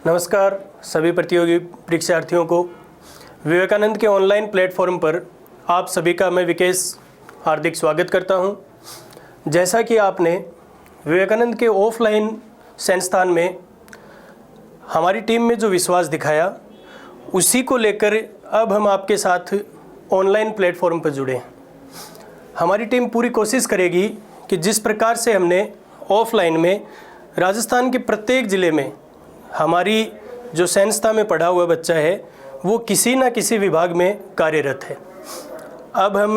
नमस्कार सभी प्रतियोगी परीक्षार्थियों को। विवेकानंद के ऑनलाइन प्लेटफॉर्म पर आप सभी का मैं विकेश हार्दिक स्वागत करता हूं। जैसा कि आपने विवेकानंद के ऑफलाइन संस्थान में हमारी टीम में जो विश्वास दिखाया, उसी को लेकर अब हम आपके साथ ऑनलाइन प्लेटफॉर्म पर जुड़े हैं। हमारी टीम पूरी कोशिश करेगी कि जिस प्रकार से हमने ऑफलाइन में राजस्थान के प्रत्येक ज़िले में हमारी जो संस्था में पढ़ा हुआ बच्चा है वो किसी न किसी विभाग में कार्यरत है। अब हम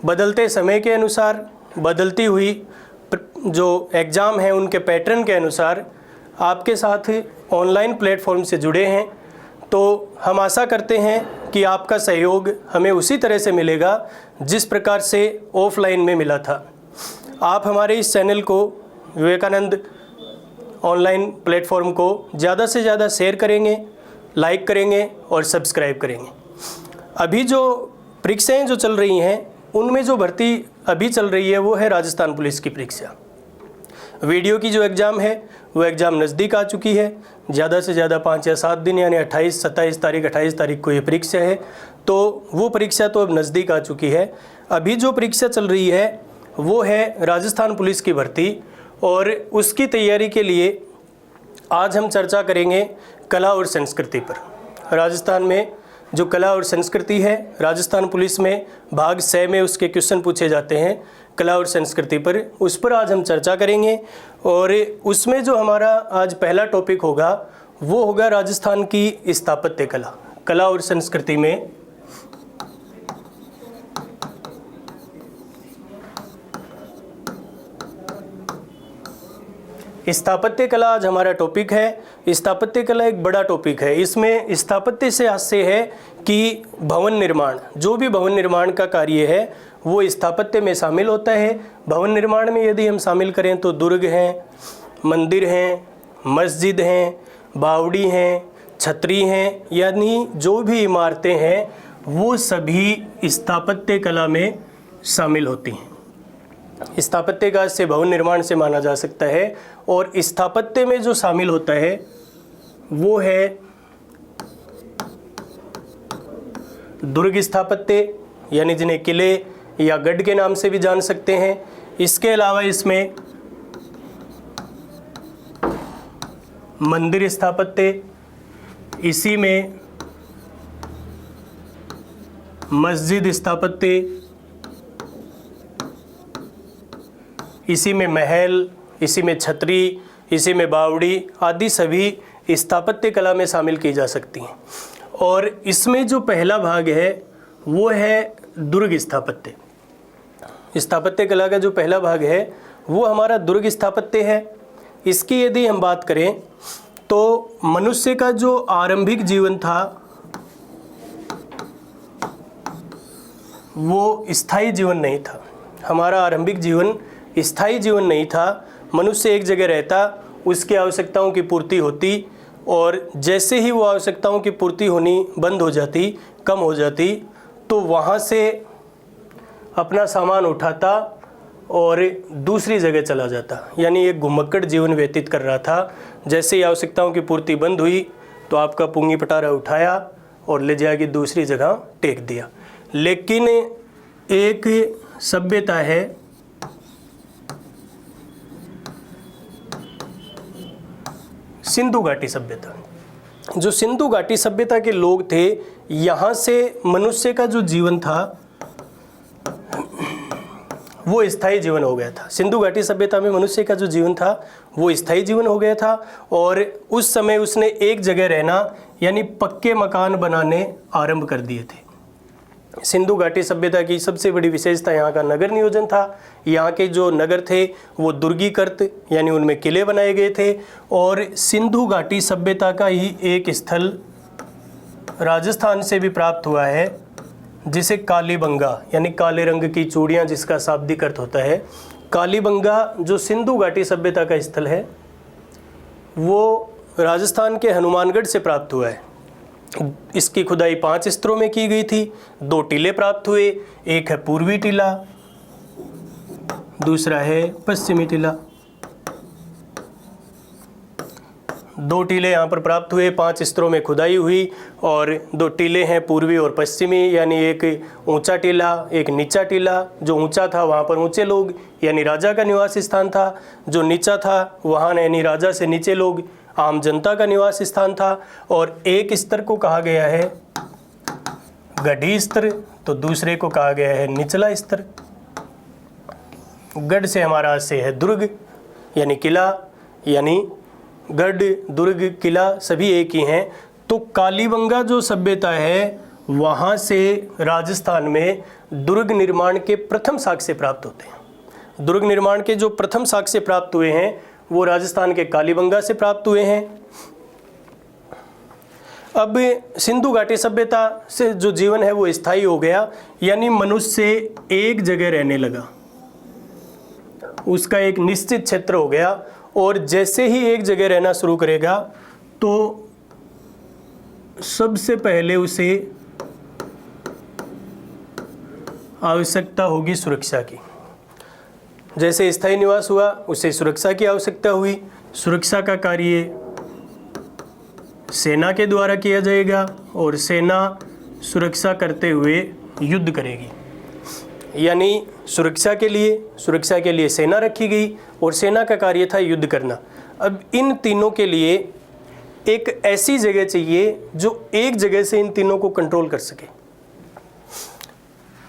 बदलते समय के अनुसार, बदलती हुई जो एग्ज़ाम हैं उनके पैटर्न के अनुसार आपके साथ ऑनलाइन प्लेटफॉर्म से जुड़े हैं। तो हम आशा करते हैं कि आपका सहयोग हमें उसी तरह से मिलेगा जिस प्रकार से ऑफलाइन में मिला था। आप हमारे इस चैनल को, विवेकानंद ऑनलाइन प्लेटफॉर्म को ज़्यादा से ज़्यादा शेयर करेंगे, लाइक करेंगे और सब्सक्राइब करेंगे। अभी जो परीक्षाएं जो चल रही हैं उनमें जो भर्ती अभी चल रही है वो है राजस्थान पुलिस की परीक्षा। वीडियो की जो एग्ज़ाम है वो एग्ज़ाम नज़दीक आ चुकी है। ज़्यादा से ज़्यादा 5 या 7 दिन यानी 28, 27 तारीख, 28 तारीख को ये परीक्षा है। तो वो परीक्षा तो अब नज़दीक आ चुकी है। अभी जो परीक्षा चल रही है वो है राजस्थान पुलिस की भर्ती, और उसकी तैयारी के लिए आज हम चर्चा करेंगे कला और संस्कृति पर। राजस्थान में जो कला और संस्कृति है, राजस्थान पुलिस में भाग 6 में उसके क्वेश्चन पूछे जाते हैं कला और संस्कृति पर, उस पर आज हम चर्चा करेंगे। और उसमें जो हमारा आज पहला टॉपिक होगा वो होगा राजस्थान की स्थापत्य कला। कला और संस्कृति में स्थापत्य कला आज हमारा टॉपिक है। स्थापत्य कला एक बड़ा टॉपिक है। इसमें स्थापत्य से आशय है कि भवन निर्माण, जो भी भवन निर्माण का कार्य है वो स्थापत्य में शामिल होता है। भवन निर्माण में यदि हम शामिल करें तो दुर्ग हैं, मंदिर हैं, मस्जिद हैं, बावड़ी हैं, छतरी हैं, यानी जो भी इमारतें हैं वो सभी स्थापत्य कला में शामिल होती हैं। स्थापत्य का से भवन निर्माण से माना जा सकता है। और स्थापत्य में जो शामिल होता है वो है दुर्ग स्थापत्य, यानी जिन्हें किले या गढ़ के नाम से भी जान सकते हैं। इसके अलावा इसमें मंदिर स्थापत्य, इसी में मस्जिद स्थापत्य, इसी में महल, इसी में छतरी, इसी में बावड़ी आदि सभी स्थापत्य कला में शामिल की जा सकती हैं। और इसमें जो पहला भाग है वो है दुर्ग स्थापत्य। स्थापत्य कला का जो पहला भाग है वो हमारा दुर्ग स्थापत्य है। इसकी यदि हम बात करें तो मनुष्य का जो आरंभिक जीवन था वो स्थायी जीवन नहीं था। हमारा आरंभिक जीवन स्थायी जीवन नहीं था। मनुष्य एक जगह रहता, उसकी आवश्यकताओं की पूर्ति होती, और जैसे ही वो आवश्यकताओं की पूर्ति होनी बंद हो जाती, कम हो जाती, तो वहाँ से अपना सामान उठाता और दूसरी जगह चला जाता। यानी एक घुमक्कड़ जीवन व्यतीत कर रहा था। जैसे ही आवश्यकताओं की पूर्ति बंद हुई तो आपका पुंगी पटारा उठाया और ले जाके दूसरी जगह टेक दिया। लेकिन एक सभ्यता है सिंधु घाटी सभ्यता। जो सिंधु घाटी सभ्यता के लोग थे, यहाँ से मनुष्य का जो जीवन था वो स्थायी जीवन हो गया था। सिंधु घाटी सभ्यता में मनुष्य का जो जीवन था वो स्थायी जीवन हो गया था। और उस समय उसने एक जगह रहना यानी पक्के मकान बनाने आरंभ कर दिए थे। सिंधु घाटी सभ्यता की सबसे बड़ी विशेषता यहाँ का नगर नियोजन था। यहाँ के जो नगर थे वो दुर्गीकृत, यानी उनमें किले बनाए गए थे। और सिंधु घाटी सभ्यता का ही एक स्थल राजस्थान से भी प्राप्त हुआ है, जिसे कालीबंगा, यानी काले रंग की चूड़ियाँ, जिसका शाब्दिक अर्थ होता है कालीबंगा, जो सिंधु घाटी सभ्यता का स्थल है वो राजस्थान के हनुमानगढ़ से प्राप्त हुआ है। इसकी खुदाई 5 स्तरों में की गई थी। 2 टीले प्राप्त हुए, एक है पूर्वी टीला, दूसरा है पश्चिमी टीला। 2 टीले यहाँ पर प्राप्त हुए, 5 स्तरों में खुदाई हुई और 2 टीले हैं पूर्वी और पश्चिमी, यानी एक ऊंचा टीला एक नीचा टीला। जो ऊंचा था वहाँ पर ऊंचे लोग यानी राजा का निवास स्थान था, जो नीचा था वहाँ यानी राजा से नीचे लोग आम जनता का निवास स्थान था। और एक स्तर को कहा गया है गढ़ी स्तर, तो दूसरे को कहा गया है निचला स्तर। गढ़ से हमारा से है दुर्ग यानी किला, यानी गढ़ दुर्ग किला सभी एक ही हैं। तो कालीबंगा जो सभ्यता है वहाँ से राजस्थान में दुर्ग निर्माण के प्रथम साक्ष्य प्राप्त होते हैं। दुर्ग निर्माण के जो प्रथम साक्ष्य प्राप्त हुए हैं वो राजस्थान के कालीबंगा से प्राप्त हुए हैं। अब सिंधु घाटी सभ्यता से जो जीवन है वो स्थायी हो गया, यानी मनुष्य एक जगह रहने लगा, उसका एक निश्चित क्षेत्र हो गया। और जैसे ही एक जगह रहना शुरू करेगा तो सबसे पहले उसे आवश्यकता होगी सुरक्षा की। जैसे स्थायी निवास हुआ उसे सुरक्षा की आवश्यकता हुई। सुरक्षा का कार्य सेना के द्वारा किया जाएगा और सेना सुरक्षा करते हुए युद्ध करेगी, यानी सुरक्षा के लिए सेना रखी गई और सेना का कार्य था युद्ध करना। अब इन तीनों के लिए एक ऐसी जगह चाहिए जो एक जगह से इन तीनों को कंट्रोल कर सके।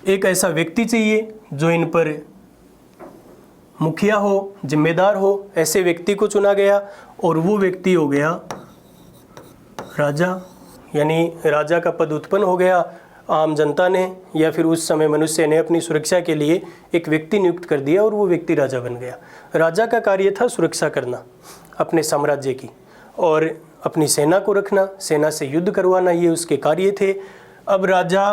एक ऐसा व्यक्ति चाहिए जो इन पर मुखिया हो, जिम्मेदार हो। ऐसे व्यक्ति को चुना गया और वो व्यक्ति हो गया राजा, यानी राजा का पद उत्पन्न हो गया। आम जनता ने या फिर उस समय मनुष्य ने अपनी सुरक्षा के लिए एक व्यक्ति नियुक्त कर दिया और वो व्यक्ति राजा बन गया। राजा का कार्य था सुरक्षा करना अपने साम्राज्य की और अपनी सेना को रखना, सेना से युद्ध करवाना, ये उसके कार्य थे। अब राजा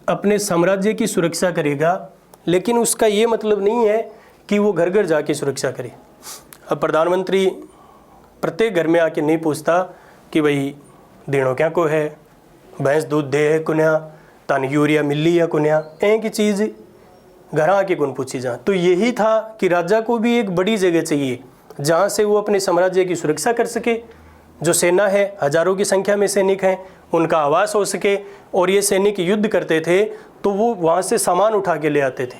अपने साम्राज्य की सुरक्षा करेगा, लेकिन उसका ये मतलब नहीं है कि वो घर घर जाके सुरक्षा करे। अब प्रधानमंत्री प्रत्येक घर में आके नहीं पूछता कि भाई देणो क्या को है, भैंस दूध दे है कुन्या, तान यूरिया मिली या कुन्या, एक ही चीज़ घर आके कौन पूछी जा। तो यही था कि राजा को भी एक बड़ी जगह चाहिए जहाँ से वो अपने साम्राज्य की सुरक्षा कर सके। जो सेना है, हजारों की संख्या में सैनिक हैं, उनका आवास हो सके। और ये सैनिक युद्ध करते थे तो वो वहाँ से सामान उठा के ले आते थे।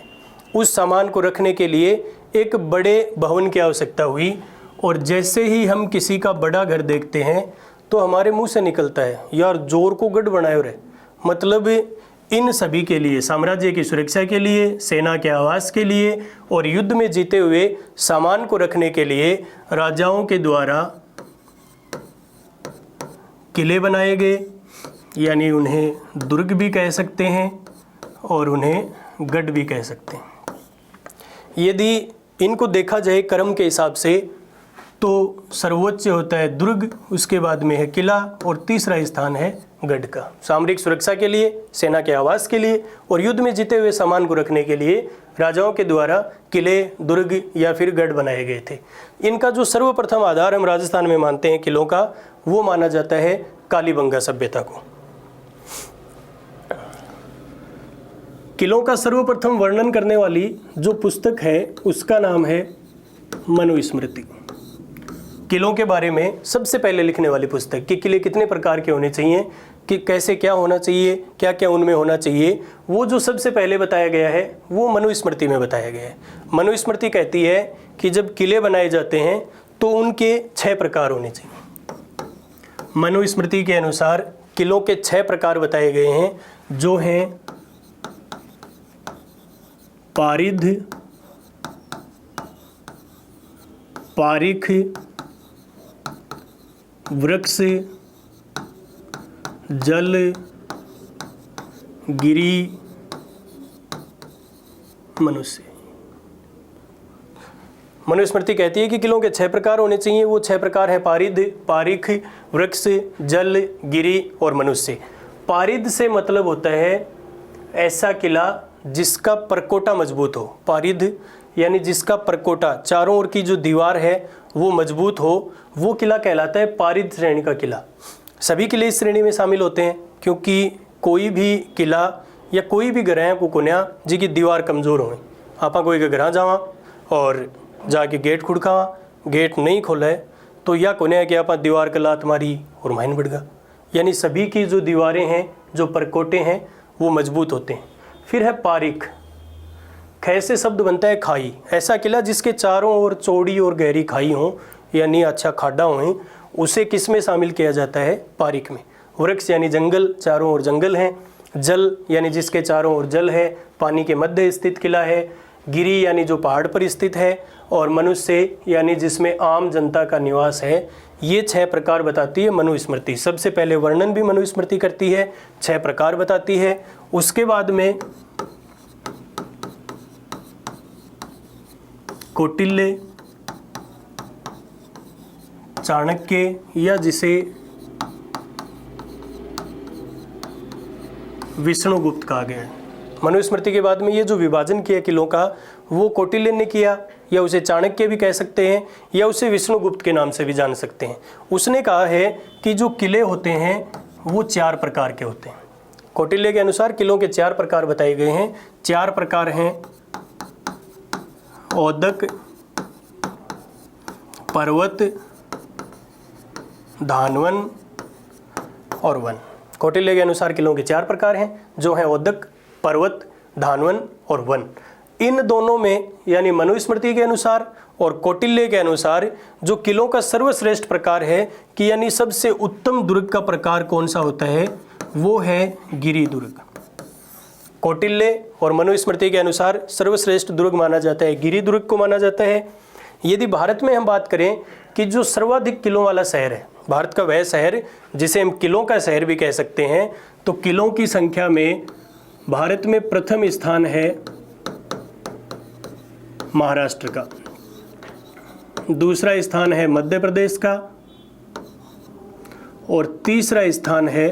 उस सामान को रखने के लिए एक बड़े भवन की आवश्यकता हुई। और जैसे ही हम किसी का बड़ा घर देखते हैं तो हमारे मुंह से निकलता है यार जोर को गढ़ बनाए रे। मतलब इन सभी के लिए, साम्राज्य की सुरक्षा के लिए, सेना के आवास के लिए और युद्ध में जीते हुए सामान को रखने के लिए राजाओं के द्वारा किले बनाए गए, यानी उन्हें दुर्ग भी कह सकते हैं और उन्हें गढ़ भी कह सकते हैं। यदि इनको देखा जाए क्रम के हिसाब से तो सर्वोच्च होता है दुर्ग, उसके बाद में है किला और तीसरा स्थान है गढ़ का। सामरिक सुरक्षा के लिए, सेना के आवास के लिए और युद्ध में जीते हुए सामान को रखने के लिए राजाओं के द्वारा किले, दुर्ग या फिर गढ़ बनाए गए थे। इनका जो सर्वप्रथम आधार हम राजस्थान में मानते हैं किलों का, वो माना जाता है कालीबंगा सभ्यता को। किलों का सर्वप्रथम वर्णन करने वाली जो पुस्तक है उसका नाम है मनुस्मृति। किलों के बारे में सबसे पहले लिखने वाली पुस्तक कि किले कितने प्रकार के होने चाहिए, कि कैसे क्या होना चाहिए, क्या क्या उनमें होना चाहिए, वो जो सबसे पहले बताया गया है वो मनुस्मृति में बताया गया है। मनुस्मृति कहती है कि जब किले बनाए जाते हैं तो उनके 6 प्रकार होने चाहिए। मनुस्मृति के अनुसार किलों के 6 प्रकार बताए गए हैं, जो हैं पारिध, पारिख, वृक्ष, जल, गिरी, मनुष्य। मनुस्मृति कहती है कि किलों के 6 प्रकार होने चाहिए। वो 6 प्रकार हैं पारिध, पारिख, वृक्ष, जल, गिरी और मनुष्य। पारिध से मतलब होता है ऐसा किला जिसका परकोटा मजबूत हो। पारिध यानी जिसका परकोटा, चारों ओर की जो दीवार है वो मजबूत हो, वो किला कहलाता है पारिध श्रेणी का किला। सभी किले इस श्रेणी में शामिल होते हैं, क्योंकि कोई भी किला या कोई भी ग्रह को कुन्या जिसकी दीवार कमज़ोर हो, आप कोई के घर जावा और जाके गेट खुड़कावा, गेट नहीं खोला है तो या कोने कि आप दीवार का लात मारी और माइन बढ़ गया, यानी सभी की जो दीवारें हैं, जो परकोटे हैं, वो मजबूत होते हैं। फिर है पारिक, ख से शब्द बनता है खाई, ऐसा किला जिसके चारों ओर चौड़ी और गहरी खाई हो, यानी अच्छा खाडा हो, उसे किस में शामिल किया जाता है? पारिक में। वृक्ष यानी जंगल, चारों ओर जंगल हैं। जल यानी जिसके चारों ओर जल है, पानी के मध्य स्थित किला है। गिरी यानी जो पहाड़ पर स्थित है। और मनुष्य यानी जिसमें आम जनता का निवास है। ये 6 प्रकार बताती है मनुस्मृति। सबसे पहले वर्णन भी मनुस्मृति करती है, 6 प्रकार बताती है। उसके बाद में कौटिल्य, चाणक्य या जिसे विष्णुगुप्त कहा गया है। मनुस्मृति के बाद में ये जो विभाजन किया किलों का, वो कौटिल्य ने किया, या उसे चाणक्य भी कह सकते हैं, या उसे विष्णुगुप्त के नाम से भी जान सकते हैं। उसने कहा है कि जो किले होते हैं वो 4 प्रकार के होते हैं। कौटिल्य के अनुसार किलों के 4 प्रकार बताए गए हैं। 4 प्रकार हैं औदक, पर्वत, धानवन और वन। कौटिल्य के अनुसार किलों के 4 प्रकार हैं, जो हैं औदक, पर्वत, धानवन और वन। इन दोनों में यानी मनुस्मृति के अनुसार और कौटिल्य के अनुसार जो किलों का सर्वश्रेष्ठ प्रकार है कि यानी सबसे उत्तम दुर्ग का प्रकार कौन सा होता है, वो है गिरी दुर्ग। कौटिल्य और मनुस्मृति के अनुसार सर्वश्रेष्ठ दुर्ग माना जाता है गिरी दुर्ग को माना जाता है। यदि भारत में हम बात करें कि जो सर्वाधिक किलों वाला शहर है, भारत का वह शहर जिसे हम किलों का शहर भी कह सकते हैं, तो किलों की संख्या में भारत में प्रथम स्थान है महाराष्ट्र का, दूसरा स्थान है मध्य प्रदेश का और तीसरा स्थान है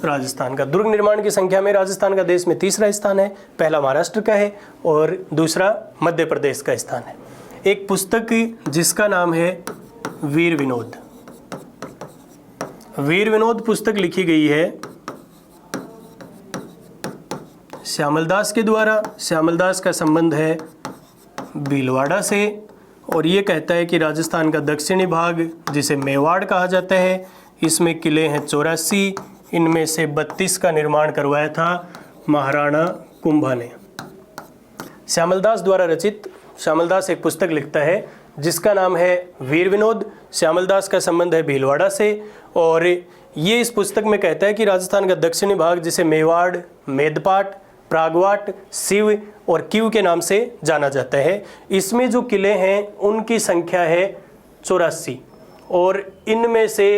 राजस्थान का। दुर्ग निर्माण की संख्या में राजस्थान का देश में तीसरा स्थान है, पहला महाराष्ट्र का है और दूसरा मध्य प्रदेश का स्थान है। एक पुस्तक जिसका नाम है वीर विनोद, वीर विनोद पुस्तक लिखी गई है श्यामलदास के द्वारा। श्यामलदास का संबंध है भीलवाड़ा से और ये कहता है कि राजस्थान का दक्षिणी भाग जिसे मेवाड़ कहा जाता है, इसमें किले हैं 84, इनमें से 32 का निर्माण करवाया था महाराणा कुंभा ने। श्यामलदास द्वारा रचित श्यामलदास एक पुस्तक लिखता है जिसका नाम है वीर विनोद। श्यामलदास का संबंध है भीलवाड़ा से और ये इस पुस्तक में कहता है कि राजस्थान का दक्षिणी भाग जिसे मेवाड़, मेदपाट, प्रागवाट, शिव और क्यू के नाम से जाना जाता है, इसमें जो किले हैं उनकी संख्या है 84 और इनमें से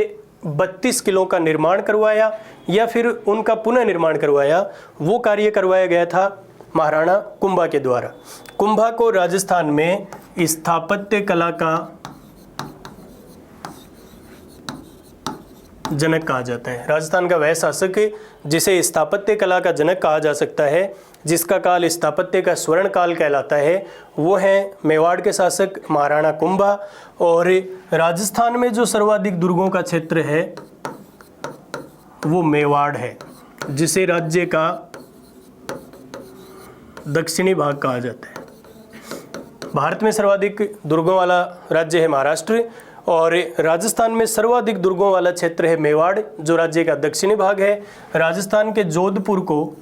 32 किलों का निर्माण करवाया या फिर उनका पुनः निर्माण करवाया, वो कार्य करवाया गया था महाराणा कुंभा के द्वारा। कुंभा को राजस्थान में स्थापत्य कला का जनक कहा जाता है। राजस्थान का वह शासक जिसे स्थापत्य कला का जनक कहा जा सकता है, जिसका काल स्थापत्य का स्वर्ण काल कहलाता है, वो है मेवाड़ के शासक महाराणा कुंभा। और राजस्थान में जो सर्वाधिक दुर्गों का क्षेत्र है वो मेवाड़ है, जिसे राज्य का दक्षिणी भाग कहा जाता है। भारत में सर्वाधिक दुर्गों वाला राज्य है महाराष्ट्र और राजस्थान में सर्वाधिक दुर्गों वाला क्षेत्र है मेवाड़, जो राज्य का दक्षिणी भाग है। राजस्थान के जोधपुर को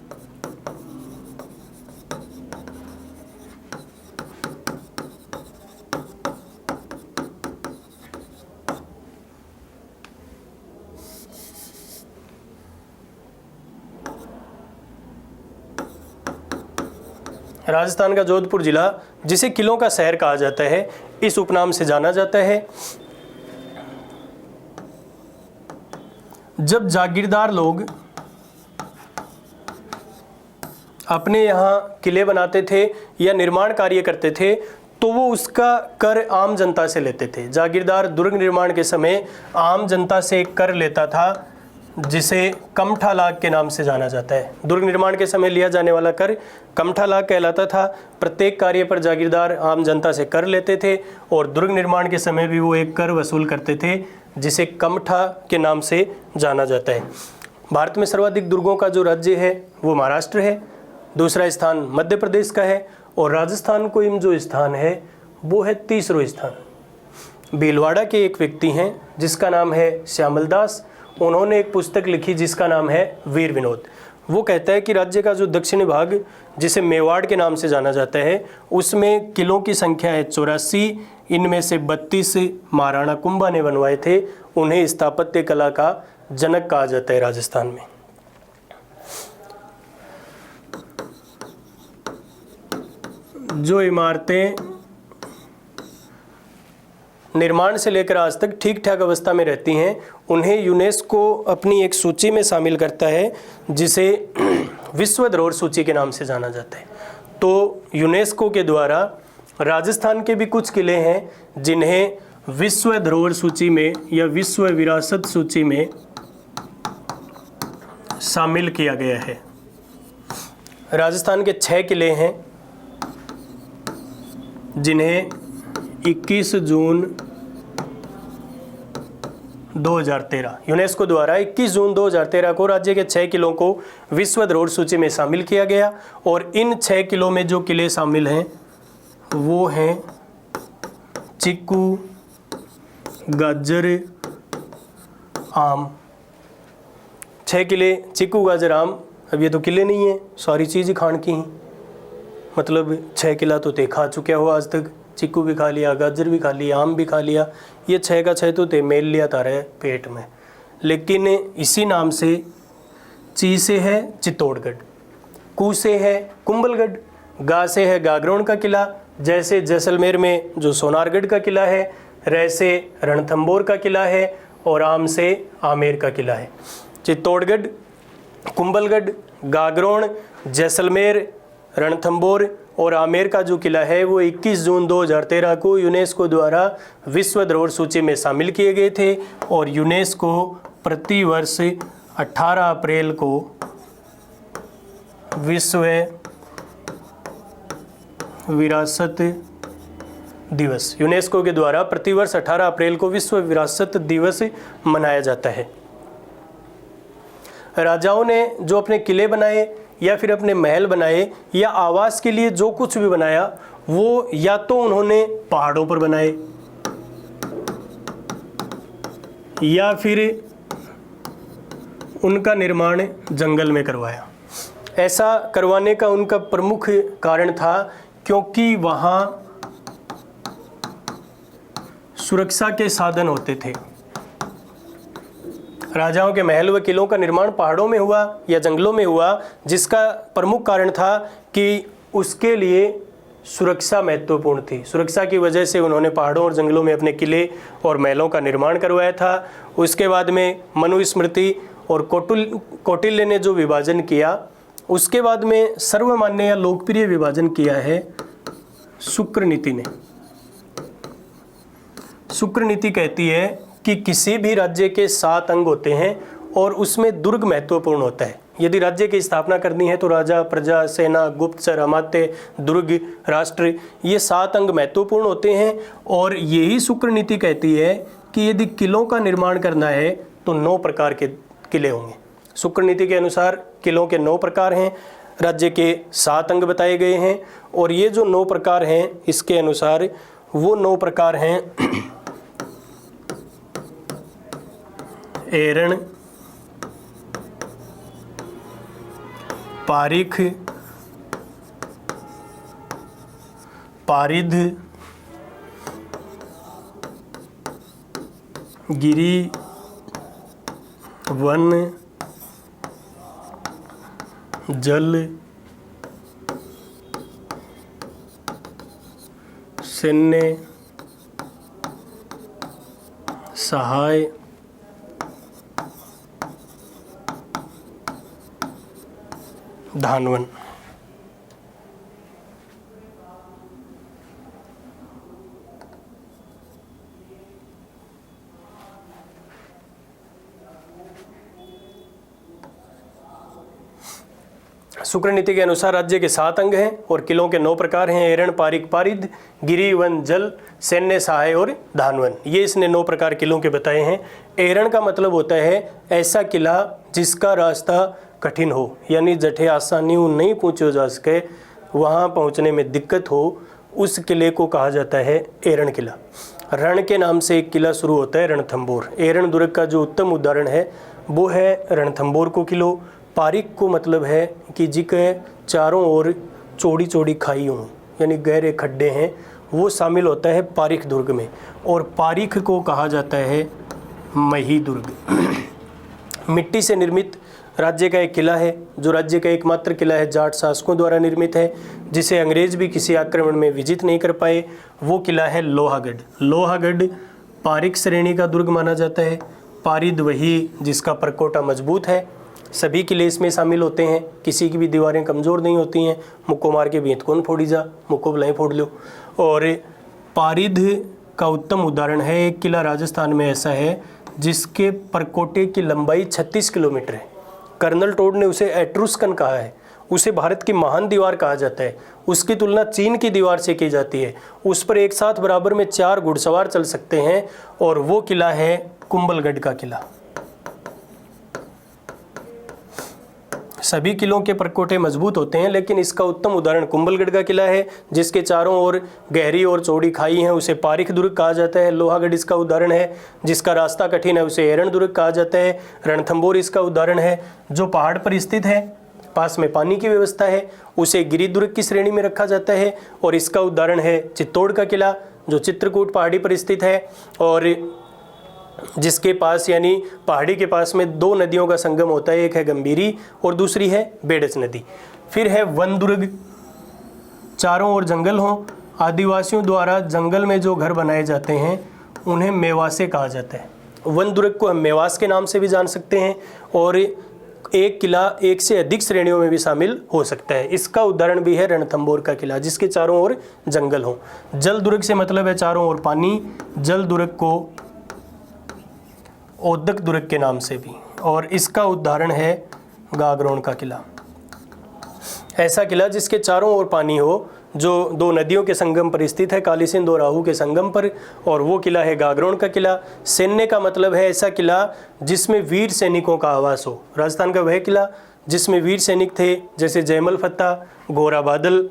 राजस्थान का जोधपुर जिला, जिसे किलों का शहर कहा जाता है, इस उपनाम से जाना जाता है। जब जागीरदार लोग अपने यहाँ किले बनाते थे या निर्माण कार्य करते थे तो वो उसका कर आम जनता से लेते थे। जागीरदार दुर्ग निर्माण के समय आम जनता से कर लेता था, जिसे कमठा लाग के नाम से जाना जाता है। दुर्ग निर्माण के समय लिया जाने वाला कर कमठा लाग कहलाता था। प्रत्येक कार्य पर जागीरदार आम जनता से कर लेते थे और दुर्ग निर्माण के समय भी वो एक कर वसूल करते थे, जिसे कमठा के नाम से जाना जाता है। भारत में सर्वाधिक दुर्गों का जो राज्य है वो महाराष्ट्र है, दूसरा स्थान मध्य प्रदेश का है और राजस्थान को जो स्थान है वो है तीसरा स्थान। भीलवाड़ा के एक व्यक्ति हैं जिसका नाम है श्यामल दास। उन्होंने एक पुस्तक लिखी जिसका नाम है वीर विनोद। वो कहता है कि राज्य का जो दक्षिणी भाग जिसे मेवाड़ के नाम से जाना जाता है उसमें किलों की संख्या है 84। इनमें से 32 महाराणा कुंभा ने बनवाए थे। उन्हें स्थापत्य कला का जनक कहा जाता है राजस्थान में। जो इमारतें निर्माण से लेकर आज तक ठीक ठाक अवस्था में रहती हैं उन्हें यूनेस्को अपनी एक सूची में शामिल करता है जिसे विश्व धरोहर सूची के नाम से जाना जाता है। तो यूनेस्को के द्वारा राजस्थान के भी कुछ किले हैं जिन्हें विश्व धरोहर सूची में या विश्व विरासत सूची में शामिल किया गया है। राजस्थान के 6 किले हैं जिन्हें 21 जून 2013 यूनेस्को द्वारा 21 जून 2013 को राज्य के 6 किलों को विश्व धरोहर सूची में शामिल किया गया। और इन 6 किलों में जो किले शामिल हैं वो हैं चिक्कू, गाजर, आम। 6 किले चिक्कू, गाजर, आम। अब ये तो किले नहीं है, सारी चीज़ खान की ही, मतलब 6 किला तो ते खा चुके हो आज तक। चिक्कू भी खा लिया, गाजर भी खा लिया, आम भी खा लिया। ये 6 का 6 तो ते मेल लिया तारे पेट में। लेकिन इसी नाम से ची से है चित्तौड़गढ़, कू से है कुंभलगढ़, गा से है गागरोन का किला, जैसे जैसलमेर में जो सोनारगढ़ का किला है, रै से रणथंबोर का किला है और आम से आमेर का किला है। चित्तौड़गढ़, कुंभलगढ़, गागरोन, जैसलमेर, रणथंबोर और आमेर का जो किला है वो 21 जून 2013 को यूनेस्को द्वारा विश्व धरोहर सूची में शामिल किए गए थे। और यूनेस्को प्रति वर्ष 18 अप्रैल को विश्व विरासत दिवस, यूनेस्को के द्वारा प्रतिवर्ष 18 अप्रैल को विश्व विरासत दिवस मनाया जाता है। राजाओं ने जो अपने किले बनाए या फिर अपने महल बनाए या आवास के लिए जो कुछ भी बनाया वो या तो उन्होंने पहाड़ों पर बनाए या फिर उनका निर्माण जंगल में करवाया। ऐसा करवाने का उनका प्रमुख कारण था क्योंकि वहाँ सुरक्षा के साधन होते थे। राजाओं के महल व किलों का निर्माण पहाड़ों में हुआ या जंगलों में हुआ, जिसका प्रमुख कारण था कि उसके लिए सुरक्षा महत्वपूर्ण थी। सुरक्षा की वजह से उन्होंने पहाड़ों और जंगलों में अपने किले और महलों का निर्माण करवाया था। उसके बाद में मनुस्मृति और कौटिल्य ने जो विभाजन किया, उसके बाद में सर्वमान्य या लोकप्रिय विभाजन किया है शुक्र नीति ने। शुक्र नीति कहती है कि किसी भी राज्य के 7 अंग होते हैं और उसमें दुर्ग महत्वपूर्ण होता है। यदि राज्य की स्थापना करनी है तो राजा, प्रजा, सेना, गुप्तचर, अमात्य, दुर्ग, राष्ट्र, ये 7 अंग महत्वपूर्ण होते हैं। और यही शुक्र नीति कहती है कि यदि किलों का निर्माण करना है तो 9 प्रकार के किले होंगे। शुक्र नीति के अनुसार किलों के 9 प्रकार हैं, राज्य के 7 अंग बताए गए हैं। और ये जो 9 प्रकार हैं इसके अनुसार वो 9 प्रकार हैं एरण, पारिख, पारिध, गिरी, वन, जल, सैन्य, सहाय, धानवन। शुक्र नीति के अनुसार राज्य के 7 अंग हैं और किलों के 9 प्रकार हैं एरण, पारिक, पारिद, गिरी, वन, जल, सैन्य, सहाय और धानवन। ये इसने 9 प्रकार किलों के बताए हैं। एरण का मतलब होता है ऐसा किला जिसका रास्ता कठिन हो, यानी जठे आसानी नहीं पहुँचे जा सके, वहाँ पहुँचने में दिक्कत हो, उस किले को कहा जाता है एरण किला। रण के नाम से एक किला शुरू होता है, रणथंभौर। एरण दुर्ग का जो उत्तम उदाहरण है वो है रणथंभौर को किलो। पारिक को मतलब है कि जिसके चारों ओर चौड़ी चौड़ी खाई हों, यानी गहरे खड्डे हैं, वो शामिल होता है पारिक दुर्ग में। और पारिक को कहा जाता है मही दुर्ग। मिट्टी से निर्मित राज्य का एक किला है, जो राज्य का एकमात्र किला है जाट शासकों द्वारा निर्मित है, जिसे अंग्रेज भी किसी आक्रमण में विजित नहीं कर पाए। वो किला है लोहागढ़। लोहागढ़ पारिक श्रेणी का दुर्ग माना जाता है। पारिद वही जिसका परकोटा मजबूत है। सभी किले इसमें शामिल होते हैं, किसी की भी दीवारें कमज़ोर नहीं होती हैं। मुक्को मार के भेंत कौन फोड़ी जा, मुक्को भलाई फोड़ लो। और पारिद का उत्तम उदाहरण है एक किला राजस्थान में ऐसा है जिसके परकोटे की लंबाई 36 किलोमीटर है। कर्नल टोड ने उसे एट्रुस्कन कहा है। उसे भारत की महान दीवार कहा जाता है। उसकी तुलना चीन की दीवार से की जाती है। उस पर एक साथ बराबर में 4 घुड़सवार चल सकते हैं। और वो किला है कुंभलगढ़ का किला। सभी किलों के परकोटे मजबूत होते हैं, लेकिन इसका उत्तम उदाहरण कुंभलगढ़ का किला है, जिसके चारों ओर गहरी और चौड़ी खाई है। उसे पारिक दुर्ग कहा जाता है। लोहागढ़ इसका उदाहरण है। जिसका रास्ता कठिन है उसे एरण दुर्ग कहा जाता है। रणथंभौर इसका उदाहरण है। जो पहाड़ पर स्थित है, पास में पानी की व्यवस्था है, उसे गिरि दुर्ग की श्रेणी में रखा जाता है। और इसका उदाहरण है चित्तौड़ का किला, जो चित्रकूट पहाड़ी पर स्थित है और जिसके पास यानी पहाड़ी के पास में 2 नदियों का संगम होता है, एक है गंभीरी और दूसरी है बेडच नदी। फिर है वन दुर्ग। चारों ओर जंगल हों, आदिवासियों द्वारा जंगल में जो घर बनाए जाते हैं उन्हें मेवासे कहा जाता है। वन दुर्ग को हम मेवास के नाम से भी जान सकते हैं। और एक किला एक से अधिक श्रेणियों में भी शामिल हो सकता है। इसका उदाहरण भी है रणथंभौर का किला, जिसके चारों ओर जंगल हो। जल दुर्ग से मतलब है चारों ओर पानी। जल दुर्ग को ओदक दुर्ग के नाम से भी। और इसका उदाहरण है गागरोन का किला। ऐसा किला जिसके चारों ओर पानी हो, जो 2 नदियों के संगम पर स्थित है, काली सिंध और राहू के संगम पर। और वो किला है गागरोन का किला। सैन्य का मतलब है ऐसा किला जिसमें वीर सैनिकों का आवास हो। राजस्थान का वह किला जिसमें वीर सैनिक थे, जैसे जयमल फत्ता, गोरा बादल,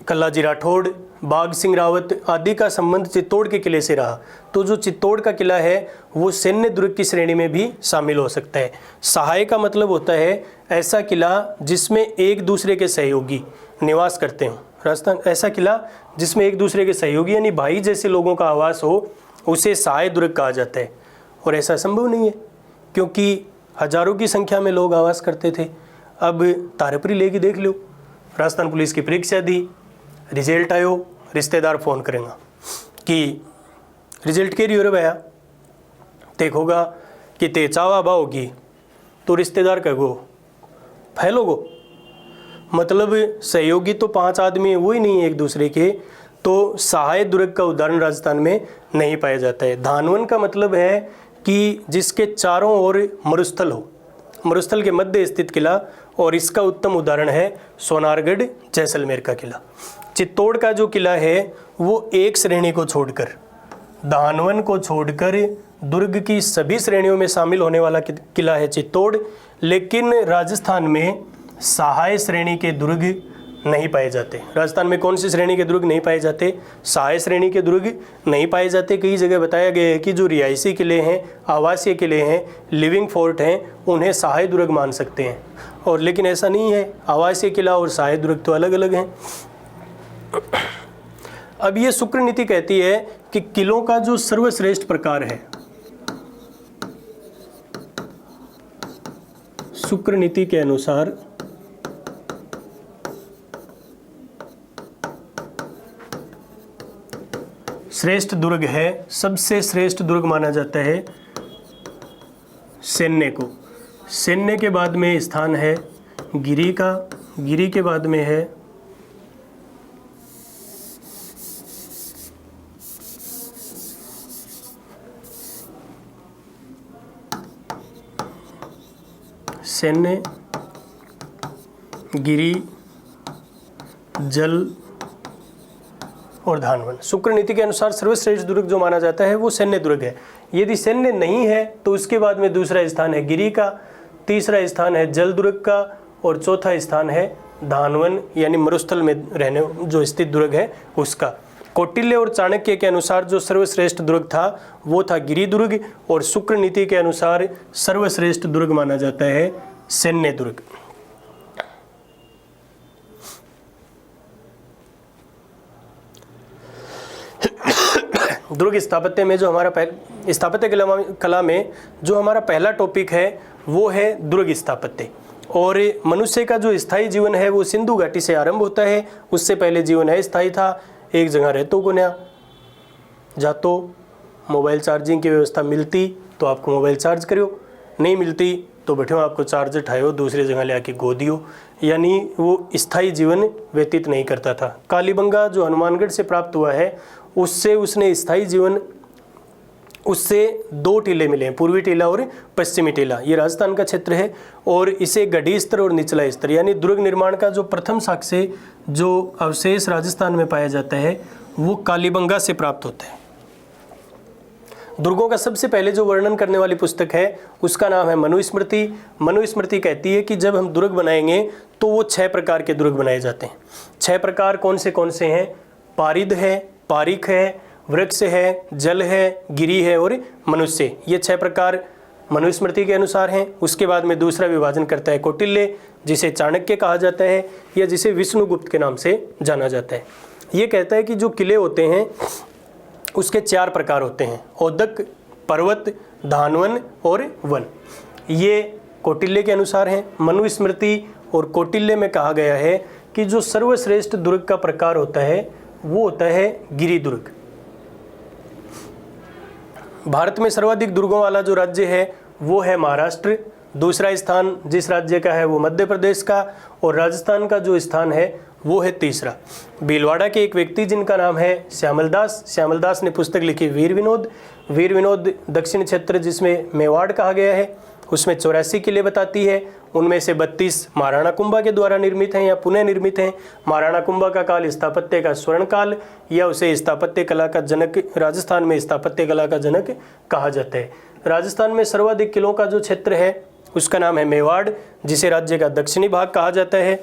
कल्लाजी राठौड़, बाघ सिंह रावत आदि का संबंध चित्तौड़ के किले से रहा। तो जो चित्तौड़ का किला है वो सैन्य दुर्ग की श्रेणी में भी शामिल हो सकता है। सहाय का मतलब होता है ऐसा किला जिसमें एक दूसरे के सहयोगी निवास करते हों। राजस्थान ऐसा किला जिसमें एक दूसरे के सहयोगी यानी भाई जैसे लोगों का आवास हो, उसे सहाय दुर्ग कहा जाता है। और ऐसा संभव नहीं है, क्योंकि हजारों की संख्या में लोग आवास करते थे। अब तारपरी लेके देख लो, राजस्थान पुलिस की परीक्षा दी, रिजल्ट आयो, रिश्तेदार फ़ोन करेंगे कि रिजल्ट के रियो भैया देखोगा कि ते चावा बा होगी, तो रिश्तेदार कहो फैलोगो। मतलब सहयोगी तो 5 आदमी है, वो ही नहीं है एक दूसरे के। तो सहाय दुर्ग का उदाहरण राजस्थान में नहीं पाया जाता है। धानवन का मतलब है कि जिसके चारों ओर मरुस्थल हो, मरुस्थल के मध्य स्थित किला। और इसका उत्तम उदाहरण है सोनारगढ़ जैसलमेर का किला। चित्तौड़ का जो किला है वो एक श्रेणी को छोड़कर, धानवन को छोड़कर दुर्ग की सभी श्रेणियों में शामिल होने वाला किला है चित्तौड़। लेकिन राजस्थान में सहाय श्रेणी के दुर्ग नहीं पाए जाते। राजस्थान में कौन सी श्रेणी के दुर्ग नहीं पाए जाते? सहाय श्रेणी के दुर्ग नहीं पाए जाते। कई जगह बताया गया है कि जो रिहायशी किले हैं, आवासीय किले हैं, लिविंग फोर्ट हैं, उन्हें सहाय दुर्ग मान सकते हैं। और लेकिन ऐसा नहीं है, आवासीय किला और सहाय दुर्ग तो अलग अलग हैं। अब ये शुक्र नीति कहती है कि किलों का जो सर्वश्रेष्ठ प्रकार है, शुक्र नीति के अनुसार श्रेष्ठ दुर्ग है, सबसे श्रेष्ठ दुर्ग माना जाता है सैन्य को। सैन्य के बाद में स्थान है गिरी का, गिरी के बाद में है सैन्य, गिरी, जल और धानवन। शुक्र नीति के अनुसार सर्वश्रेष्ठ दुर्ग जो माना जाता है वो सैन्य दुर्ग है। यदि सैन्य नहीं है तो उसके बाद में दूसरा स्थान है गिरी का, तीसरा स्थान है जल दुर्ग का और चौथा स्थान है धानवन यानी मरुस्थल में रहने जो स्थित दुर्ग है उसका। कौटिल्य और चाणक्य के अनुसार जो सर्वश्रेष्ठ दुर्ग था वो था गिरि दुर्ग, और शुक्र नीति के अनुसार सर्वश्रेष्ठ दुर्ग माना जाता है सैन्य दुर्ग। दुर्ग स्थापत्य में जो हमारा स्थापत्य कला में जो हमारा पहला टॉपिक है वो है दुर्ग स्थापत्य। और मनुष्य का जो स्थायी जीवन है वो सिंधु घाटी से आरंभ होता है। उससे पहले जीवन अस्थायी था, एक जगह रहतो को न्या जातो, मोबाइल चार्जिंग की व्यवस्था मिलती तो आपको मोबाइल चार्ज करो, नहीं मिलती तो बैठो आपको चार्जर ठायो दूसरी जगह ले आके गो दियो, यानी वो स्थायी जीवन व्यतीत नहीं करता था। कालीबंगा जो हनुमानगढ़ से प्राप्त हुआ है उससे उसने स्थायी जीवन, उससे 2 टीले मिले हैं, पूर्वी टीला और पश्चिमी टीला। ये राजस्थान का क्षेत्र है और इसे गढ़ी स्तर और निचला स्तर यानी दुर्ग निर्माण का जो प्रथम साक्ष्य जो अवशेष राजस्थान में पाया जाता है वो कालीबंगा से प्राप्त होता है। दुर्गों का सबसे पहले जो वर्णन करने वाली पुस्तक है उसका नाम है मनुस्मृति। मनुस्मृति कहती है कि जब हम दुर्ग बनाएंगे तो वो 6 प्रकार के दुर्ग बनाए जाते हैं। 6 प्रकार कौन से हैं? पारिद है, पारिक है, वृक्ष है, जल है, गिरी है और मनुष्य। ये 6 प्रकार मनुस्मृति के अनुसार हैं। उसके बाद में दूसरा विभाजन करता है कौटिल्य, जिसे चाणक्य कहा जाता है या जिसे विष्णुगुप्त के नाम से जाना जाता है। ये कहता है कि जो किले होते हैं उसके 4 प्रकार होते हैं, औदक, पर्वत, धानवन और वन। ये कौटिल्य के अनुसार हैं। मनुस्मृति और कौटिल्य में कहा गया है कि जो सर्वश्रेष्ठ दुर्ग का प्रकार होता है वो होता है गिरि दुर्ग। भारत में सर्वाधिक दुर्गों वाला जो राज्य है वो है महाराष्ट्र। दूसरा स्थान जिस राज्य का है वो मध्य प्रदेश का, और राजस्थान का जो स्थान है वो है तीसरा। भीलवाड़ा के एक व्यक्ति जिनका नाम है श्यामलदास ने पुस्तक लिखी वीर विनोद दक्षिण क्षेत्र जिसमें मेवाड़ कहा गया है उसमें 84 किले बताती है। उनमें से 32 महाराणा कुंभा के द्वारा निर्मित हैं या पुनः निर्मित हैं। महाराणा कुंभा का काल स्थापत्य का स्वर्ण काल या उसे स्थापत्य कला का जनक, राजस्थान में स्थापत्य कला का जनक कहा जाता है। राजस्थान में सर्वाधिक किलों का जो क्षेत्र है उसका नाम है मेवाड़, जिसे राज्य का दक्षिणी भाग कहा जाता है।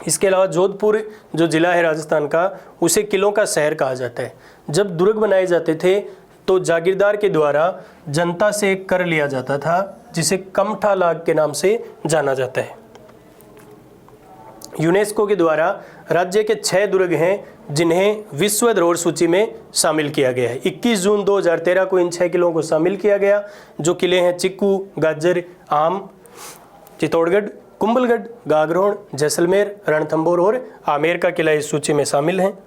इसके अलावा जोधपुर जो जिला है राजस्थान का उसे किलों का शहर कहा जाता है। जब दुर्ग बनाए जाते थे तो जागीरदार के द्वारा जनता से कर लिया जाता था जिसे कमठा लाग के नाम से जाना जाता है। यूनेस्को के द्वारा राज्य के 6 दुर्ग हैं जिन्हें विश्व धरोहर सूची में शामिल किया गया है। 21 जून 2013 को इन 6 किलों को शामिल किया गया। जो किले हैं चिक्कू, गाजर, आम, चित्तौड़गढ़, कुंभलगढ़, गागरोन, जैसलमेर, रणथंभौर और आमेर का किला इस सूची में शामिल हैं।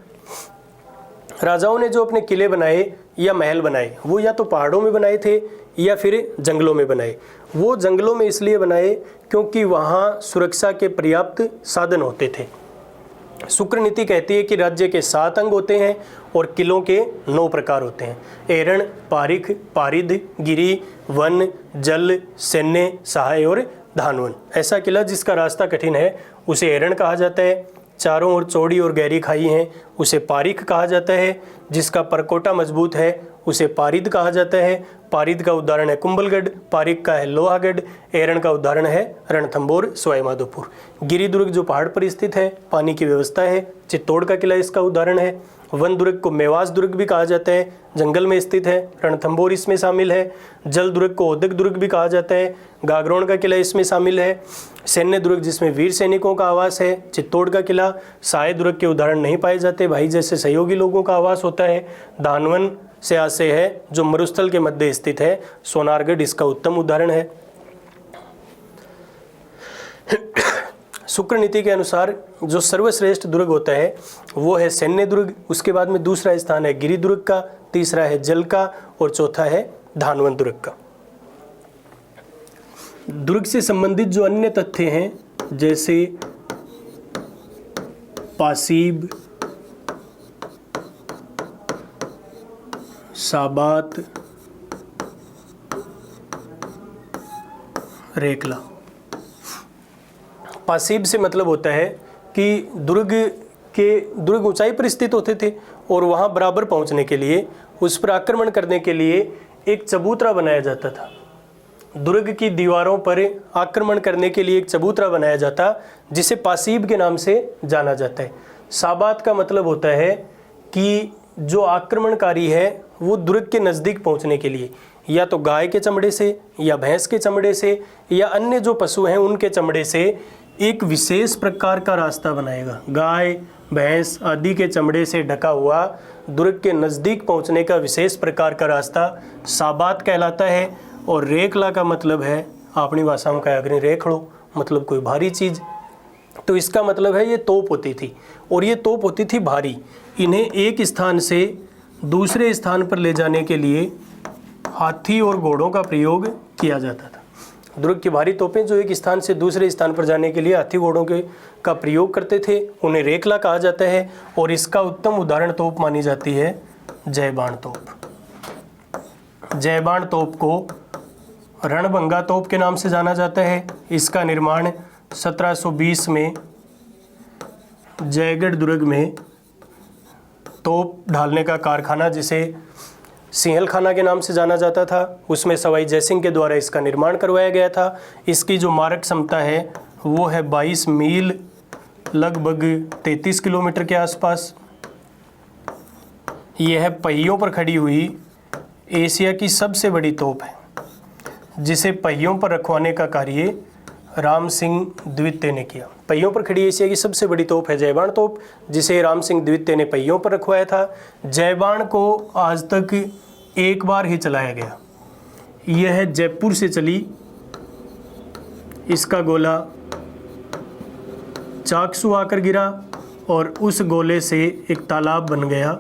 राजाओं ने जो अपने किले बनाए या महल बनाए वो या तो पहाड़ों में बनाए थे या फिर जंगलों में बनाए। वो जंगलों में इसलिए बनाए क्योंकि वहाँ सुरक्षा के पर्याप्त साधन होते थे। शुक्र नीति कहती है कि राज्य के 7 अंग होते हैं और किलों के 9 प्रकार होते हैं। एरण, पारिख, पारिद, गिरी, वन, जल, सैन्य, सहाय और धानवन। ऐसा किला जिसका रास्ता कठिन है उसे एरण कहा जाता है। चारों ओर चौड़ी और गहरी खाई हैं उसे पारिख कहा जाता है। जिसका परकोटा मजबूत है उसे पारिद कहा जाता है। पारिद का उदाहरण है कुंभलगढ़, पारिक का है लोहागढ़, एरण का उदाहरण है रणथंभौर, सवाई माधोपुर। गिरि दुर्ग जो पहाड़ पर स्थित है, पानी की व्यवस्था है। चित्तौड़ का किला इसका उदाहरण है। वन दुर्ग को मेवास दुर्ग भी कहा जाता है, जंगल में स्थित है। रणथंभौर इसमें शामिल है। जल दुर्ग को औदक दुर्ग भी कहा जाता है। गागरोन का किला इसमें शामिल है। सैन्य दुर्ग जिसमें वीर सैनिकों का आवास है। चित्तौड़ का किला। सहाय दुर्ग के उदाहरण नहीं पाए जाते, भाई जैसे सहयोगी लोगों का आवास होता है। धानवन से आशय है जो मरुस्थल के मध्य स्थित है। सोनारगढ़ इसका उत्तम उदाहरण है। शुक्र नीति के अनुसार जो सर्वश्रेष्ठ दुर्ग होता है वो है सैन्य दुर्ग। उसके बाद में दूसरा स्थान है गिरि दुर्ग का, तीसरा है जल का और चौथा है धानवन दुर्ग का। दुर्ग से संबंधित जो अन्य तथ्य हैं जैसे पासीब, साबात, रेकला। पासीब से मतलब होता है कि दुर्ग ऊंचाई पर स्थित होते थे और वहाँ बराबर पहुँचने के लिए, उस पर आक्रमण करने के लिए एक चबूतरा बनाया जाता था। दुर्ग की दीवारों पर आक्रमण करने के लिए एक चबूतरा बनाया जाता जिसे पासीब के नाम से जाना जाता है। साबात का मतलब होता है कि जो आक्रमणकारी है वो दुर्ग के नज़दीक पहुंचने के लिए या तो गाय के चमड़े से या भैंस के चमड़े से या अन्य जो पशु हैं उनके चमड़े से एक विशेष प्रकार का रास्ता बनाएगा। गाय भैंस आदि के चमड़े से ढका हुआ दुर्ग के नज़दीक पहुंचने का विशेष प्रकार का रास्ता साबात कहलाता है। और रेखला का मतलब है, अपनी भाषा में कहा करें रेखड़ो, मतलब कोई भारी चीज़। तो इसका मतलब है ये तोप होती थी और ये तोप होती थी भारी। इन्हें एक स्थान से दूसरे स्थान पर ले जाने के लिए हाथी और घोड़ों का प्रयोग किया जाता था। दुर्ग की भारी तोपें जो एक स्थान से दूसरे स्थान पर जाने के लिए हाथी घोड़ों का प्रयोग करते थे, उन्हें रेखला कहा जाता है। और इसका उत्तम उदाहरण तोप मानी जाती है जयबाण तोप। जयबाण तोप को रणभंगा तोप के नाम से जाना जाता है। इसका निर्माण 1720 में जयगढ़ दुर्ग में तोप ढालने का कारखाना, जिसे सिंहल खाना के नाम से जाना जाता था, उसमें सवाई जयसिंह के द्वारा इसका निर्माण करवाया गया था। इसकी जो मारक क्षमता है वो है 22 मील, लगभग 33 किलोमीटर के आसपास। यह पहियों पर खड़ी हुई एशिया की सबसे बड़ी तोप है, जिसे पहियों पर रखवाने का कार्य राम सिंह द्वितीय ने किया। पहियों पर खड़ी एशिया की सबसे बड़ी तोप है जयबाण तोप, जिसे राम सिंह द्वितीय ने पहियों पर रखवाया था। जयबाण को आज तक एक बार ही चलाया गया। यह जयपुर से चली। इसका गोला चाकसू आकर गिरा और उस गोले से एक तालाब बन गया,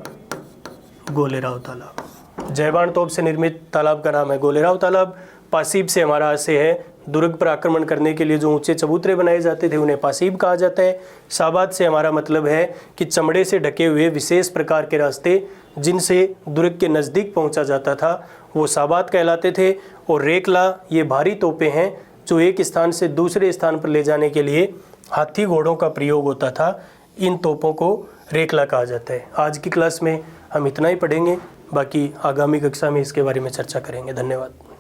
गोलेराव तालाब। जयबाण तोप से निर्मित तालाब का नाम है गोलेराव तालाब। पासीब से हमारा आशय है दुर्ग पर आक्रमण करने के लिए जो ऊंचे चबूतरे बनाए जाते थे उन्हें पासीब कहा जाता है। साबात से हमारा मतलब है कि चमड़े से ढके हुए विशेष प्रकार के रास्ते जिनसे दुर्ग के नज़दीक पहुंचा जाता था वो साबात कहलाते थे। और रेखला ये भारी तोपें हैं जो एक स्थान से दूसरे स्थान पर ले जाने के लिए हाथी घोड़ों का प्रयोग होता था। इन तोपों को रेखला कहा जाता है। आज की क्लास में हम इतना ही पढ़ेंगे, बाकी आगामी कक्षा में इसके बारे में चर्चा करेंगे। धन्यवाद।